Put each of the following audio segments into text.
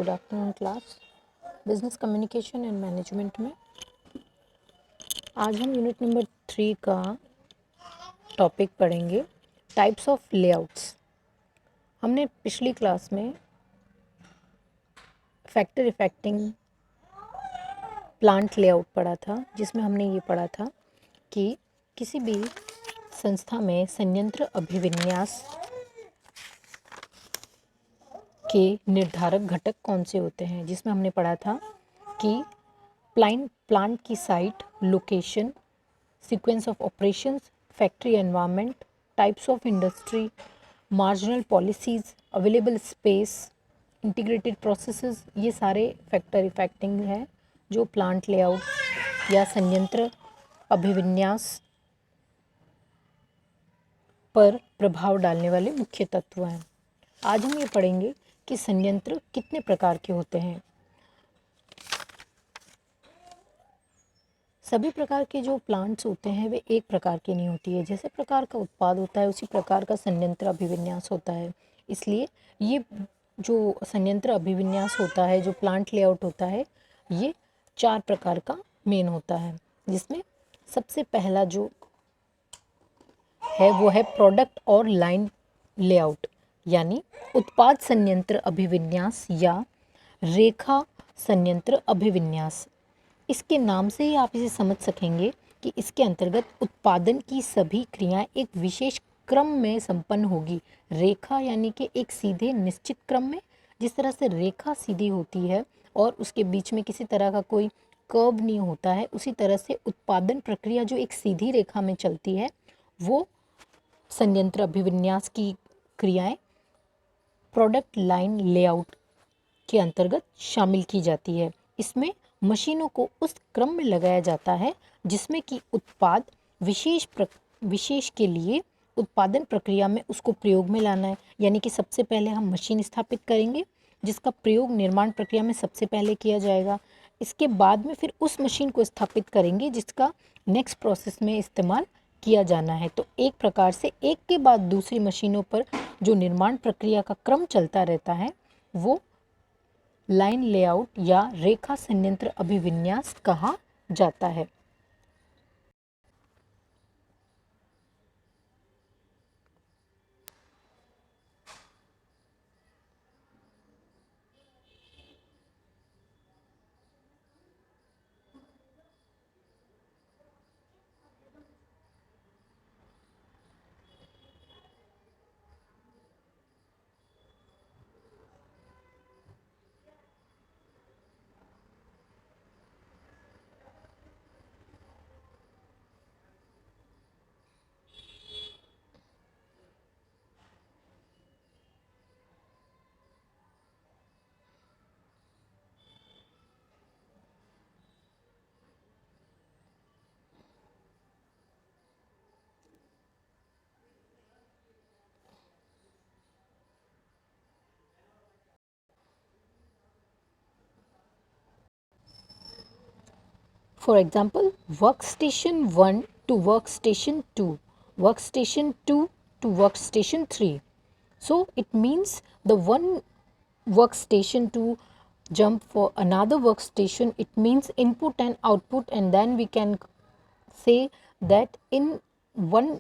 Good afternoon class. Business communication and management में आज हम यूनिट नंबर 3 का टॉपिक पढ़ेंगे, टाइप्स ऑफ लेआउट्स। हमने पिछली क्लास में फैक्टर इफेक्टिंग प्लांट लेआउट पढ़ा था, जिसमें हमने ये पढ़ा था कि किसी भी संस्था में संयंत्र अभिविन्यास के निर्धारक घटक कौन से होते हैं, जिसमें हमने पढ़ा था कि प्लांट की site, location, sequence of operations, factory environment, types of industry, marginal policies, available space, integrated processes, ये सारे फैक्टर इफेक्टिंग हैं जो प्लांट लेआउट या संयंत्र अभिविन्यास पर प्रभाव डालने वाले मुख्य तत्व हैं। आज हम ये पढ़ेंगे कि संयंत्र कितने प्रकार के होते हैं। सभी प्रकार के जो प्लांट्स होते हैं वे एक प्रकार की नहीं होती है। जैसे प्रकार का उत्पाद होता है उसी प्रकार का संयंत्र अभिविन्यास होता है। इसलिए ये जो संयंत्र अभिविन्यास होता है, जो प्लांट लेआउट होता है, ये 4 प्रकार का मेन होता है, जिसमें सबसे पहला जो है वो है प्रोडक्ट और लाइन लेआउट, यानी उत्पाद संयंत्र अभिविन्यास या रेखा संयंत्र अभिविन्यास। इसके नाम से ही आप इसे समझ सकेंगे कि इसके अंतर्गत उत्पादन की सभी क्रियाएं एक विशेष क्रम में संपन्न होगी। रेखा यानी कि एक सीधे निश्चित क्रम में, जिस तरह से रेखा सीधी होती है और उसके बीच में किसी तरह का कोई कर्व नहीं होता है, उसी तरह से उत्पादन प्रक्रिया जो एक सीधी रेखा में चलती है वो संयंत्र अभिविन्यास की क्रियाएं प्रोडक्ट लाइन लेआउट के अंतर्गत शामिल की जाती है। इसमें मशीनों को उस क्रम में लगाया जाता है जिसमें कि उत्पाद विशेष के लिए उत्पादन प्रक्रिया में उसको प्रयोग में लाना है। यानी कि सबसे पहले हम मशीन स्थापित करेंगे जिसका प्रयोग निर्माण प्रक्रिया में सबसे पहले किया जाएगा। इसके बाद में फिर उस मशीन को स्थापित करेंगे जिसका नेक्स्ट प्रोसेस में इस्तेमाल किया जाना है। तो एक प्रकार से एक के बाद दूसरी मशीनों पर जो निर्माण प्रक्रिया का क्रम चलता रहता है वो लाइन लेआउट या रेखा संयंत्र अभिविन्यास कहा जाता है। For example, workstation 1 to workstation 2, workstation 2 to workstation 3. So it means the one workstation to jump for another workstation, it means input and output, and then we can say that in one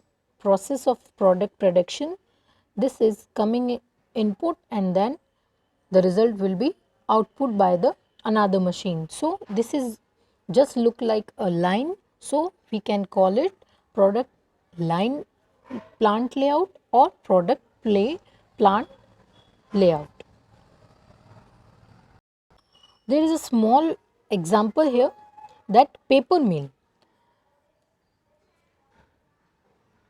process of product production, this is coming input and then the result will be output by the another machine. So this is just look like a line, so we can call it product line plant layout or product plant layout. There is a small example here, that paper mill.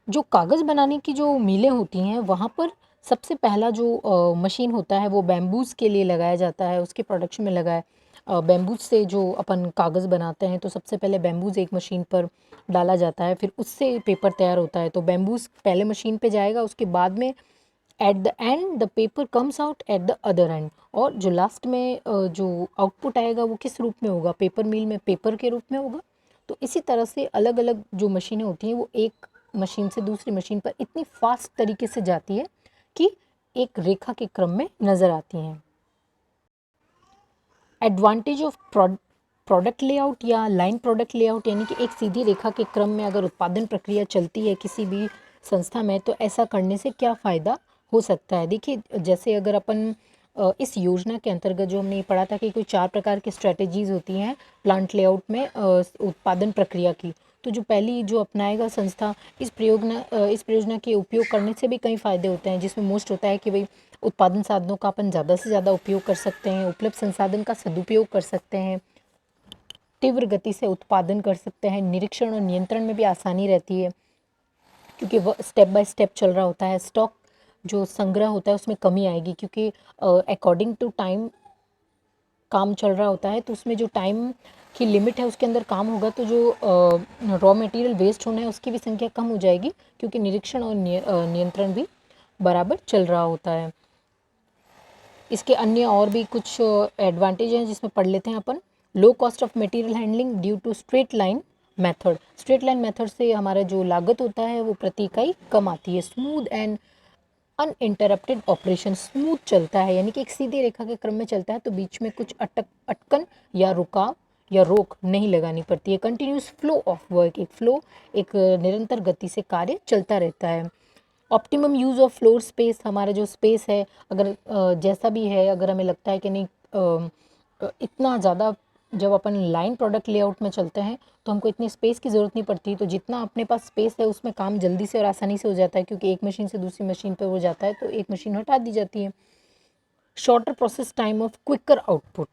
जो कागज़ बनाने की जो मिलें होती हैं वहाँ पर सबसे पहला जो मशीन होता है वो बैम्बूज़ के लिए लगाया जाता है, उसके प्रोडक्शन में लगा है। बैम्बूज से जो अपन कागज़ बनाते हैं तो सबसे पहले बैम्बूज़ एक मशीन पर डाला जाता है, फिर उससे पेपर तैयार होता है। तो बैम्बूज़ पहले मशीन पे जाएगा, उसके बाद में at the end the paper comes out at the other and, और जो लास्ट में जो आउटपुट आएगा वो किस रूप में होगा, पेपर मिल में पेपर के रूप में होगा। तो इसी तरह से अलग अलग जो मशीनें होती हैं वो एक मशीन से दूसरी मशीन पर इतनी फास्ट तरीके से जाती है कि एक रेखा के क्रम में नज़र आती हैं। एडवांटेज ऑफ प्रोडक्ट लेआउट या लाइन प्रोडक्ट लेआउट, यानी कि एक सीधी रेखा के क्रम में अगर उत्पादन प्रक्रिया चलती है किसी भी संस्था में, तो ऐसा करने से क्या फ़ायदा हो सकता है। देखिए, जैसे अगर अपन इस योजना के अंतर्गत जो हमने ये पढ़ा था कि कोई 4 प्रकार की स्ट्रैटेजीज़ होती हैं प्लांट लेआउट में उत्पादन प्रक्रिया की। तो जो पहली जो अपनाएगा संस्था, इस परियोजना के उपयोग करने से भी कई फ़ायदे होते हैं, जिसमें मोस्ट होता है कि भाई उत्पादन साधनों का अपन ज़्यादा से ज़्यादा उपयोग कर सकते हैं, उपलब्ध संसाधन का सदुपयोग कर सकते हैं, तीव्र गति से उत्पादन कर सकते हैं, निरीक्षण और नियंत्रण में भी आसानी रहती है क्योंकि वो स्टेप बाय स्टेप चल रहा होता है। स्टॉक जो संग्रह होता है उसमें कमी आएगी क्योंकि अकॉर्डिंग टू टाइम काम चल रहा होता है, तो उसमें जो टाइम की लिमिट है उसके अंदर काम होगा, तो जो रॉ मटेरियल वेस्ट होना है उसकी भी संख्या कम हो जाएगी क्योंकि निरीक्षण और नियंत्रण भी बराबर चल रहा होता है। इसके अन्य और भी कुछ एडवांटेज हैं जिसमें पढ़ लेते हैं अपन। Low cost of material handling due to straight line method. Straight line method से हमारा जो लागत होता है वो प्रति इकाई कम आती है। Smooth and uninterrupted operation, smooth चलता है, यानी कि एक सीधी रेखा के क्रम में चलता है तो बीच में कुछ अटकन या रुकाव या रोक नहीं लगानी पड़ती है। कंटिन्यूस फ्लो ऑफ वर्क, एक निरंतर गति से कार्य चलता रहता है। Optimum use of floor space, हमारा जो स्पेस है अगर जैसा भी है, अगर हमें लगता है कि नहीं इतना ज़्यादा, जब अपन लाइन प्रोडक्ट लेआउट में चलते हैं तो हमको इतनी स्पेस की ज़रूरत नहीं पड़ती, तो जितना अपने पास स्पेस है उसमें काम जल्दी से और आसानी से हो जाता है क्योंकि एक मशीन से दूसरी मशीन पर हो जाता है तो एक मशीन हटा दी जाती है। Shorter process time of quicker output,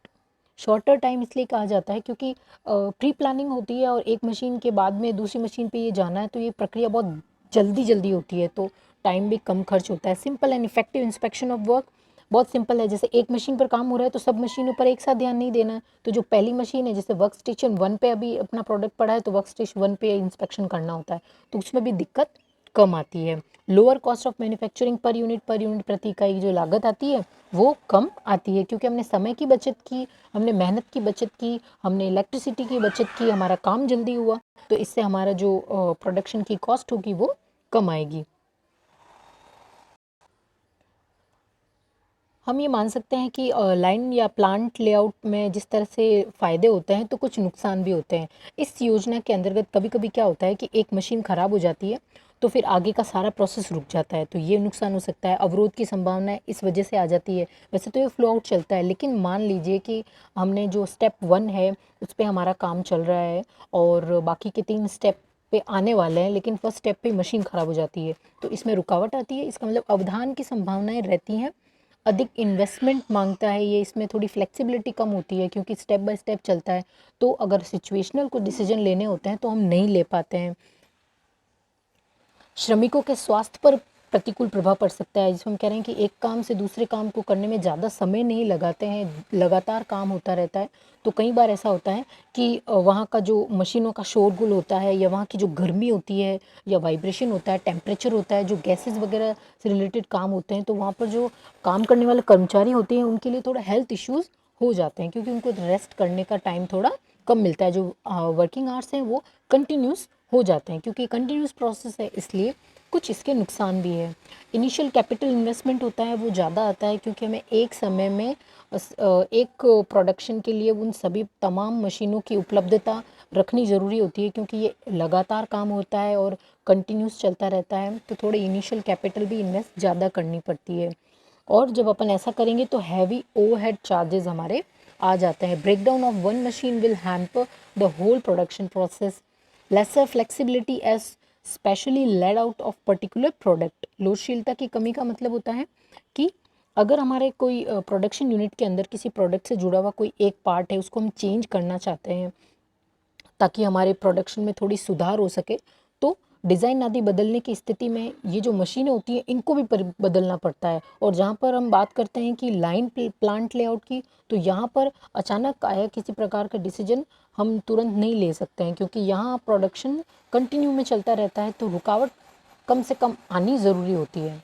shorter time इसलिए कहा जाता है क्योंकि प्री प्लानिंग होती है और एक मशीन के बाद में दूसरी मशीन पे ये जाना है तो ये प्रक्रिया बहुत जल्दी होती है, तो टाइम भी कम खर्च होता है। Simple and effective inspection of work, बहुत सिंपल है, जैसे एक मशीन पर काम हो रहा है तो सब मशीनों पर एक साथ ध्यान नहीं देना है, तो जो पहली मशीन है जैसे वर्क स्टेशन 1 पे अभी अपना प्रोडक्ट पड़ा है तो वर्क स्टेशन 1 पे इंस्पेक्शन करना होता है, तो उसमें भी दिक्कत कम आती है। Lower cost of manufacturing per unit प्रति इकाई जो लागत आती है वो कम आती है क्योंकि हमने समय की बचत की, हमने मेहनत की बचत की, हमने इलेक्ट्रिसिटी की बचत की, हमारा काम जल्दी हुआ, तो इससे हमारा जो प्रोडक्शन की कॉस्ट होगी वो कम आएगी। हम ये मान सकते हैं कि लाइन या प्लांट लेआउट में जिस तरह से फ़ायदे होते हैं तो कुछ नुकसान भी होते हैं। इस योजना के अंतर्गत कभी-कभी क्या होता है कि एक मशीन ख़राब हो जाती है तो फिर आगे का सारा प्रोसेस रुक जाता है, तो ये नुकसान हो सकता है। अवरोध की संभावना इस वजह से आ जाती है। वैसे तो ये फ्लो आउट चलता है, लेकिन मान लीजिए कि हमने जो स्टेप 1 है उस पे हमारा काम चल रहा है और बाकी के 3 स्टेप पे आने वाले हैं, लेकिन फर्स्ट स्टेप पे मशीन ख़राब हो जाती है तो इसमें रुकावट आती है। इसका मतलब अवधान की संभावनाएं रहती हैं, अधिक इन्वेस्टमेंट मांगता है ये, इसमें थोड़ी फ्लेक्सिबिलिटी कम होती है क्योंकि स्टेप बाय स्टेप चलता है, तो अगर सिचुएशनल को डिसीजन लेने होते हैं तो हम नहीं ले पाते हैं। श्रमिकों के स्वास्थ्य पर प्रतिकूल प्रभाव पड़ सकता है, जिसमें हम कह रहे हैं कि एक काम से दूसरे काम को करने में ज़्यादा समय नहीं लगाते हैं, लगातार काम होता रहता है, तो कई बार ऐसा होता है कि वहाँ का जो मशीनों का शोरगुल होता है या वहाँ की जो गर्मी होती है या वाइब्रेशन होता है, टेम्परेचर होता है, जो गैसेस वगैरह से रिलेटेड काम होते हैं, तो वहाँ पर जो काम करने वाले कर्मचारी होते हैं उनके लिए थोड़ा हेल्थ इश्यूज़ हो जाते हैं क्योंकि उनको रेस्ट करने का टाइम थोड़ा कम मिलता है। जो वर्किंग आवर्स हैं वो कंटिन्यूस हो जाते हैं क्योंकि कंटिन्यूस प्रोसेस है, इसलिए कुछ इसके नुकसान भी है। इनिशियल कैपिटल इन्वेस्टमेंट होता है वो ज़्यादा आता है क्योंकि हमें एक समय में एक प्रोडक्शन के लिए उन सभी तमाम मशीनों की उपलब्धता रखनी ज़रूरी होती है क्योंकि ये लगातार काम होता है और कंटिन्यूस चलता रहता है, तो थोड़े इनिशियल कैपिटल भी इन्वेस्ट ज़्यादा करनी पड़ती है। और जब अपन ऐसा करेंगे तो हैवी ओवरहेड चार्जेस हमारे आ जाते हैं। Breakdown of one machine will hamper the whole production process. Lesser flexibility as specially laid out of particular product. लोडशीलता की कमी का मतलब होता है कि अगर हमारे कोई प्रोडक्शन यूनिट के अंदर किसी प्रोडक्ट से जुड़ा हुआ कोई एक पार्ट है उसको हम चेंज करना चाहते हैं ताकि हमारे प्रोडक्शन में थोड़ी सुधार हो सके, तो डिज़ाइन आदि बदलने की स्थिति में ये जो मशीनें होती हैं इनको भी बदलना पड़ता है। और जहाँ पर हम बात करते हैं कि लाइन प्लांट लेआउट की, तो यहाँ पर अचानक आया किसी प्रकार का डिसीजन हम तुरंत नहीं ले सकते हैं क्योंकि यहाँ प्रोडक्शन कंटिन्यू में चलता रहता है, तो रुकावट कम से कम आनी ज़रूरी होती है।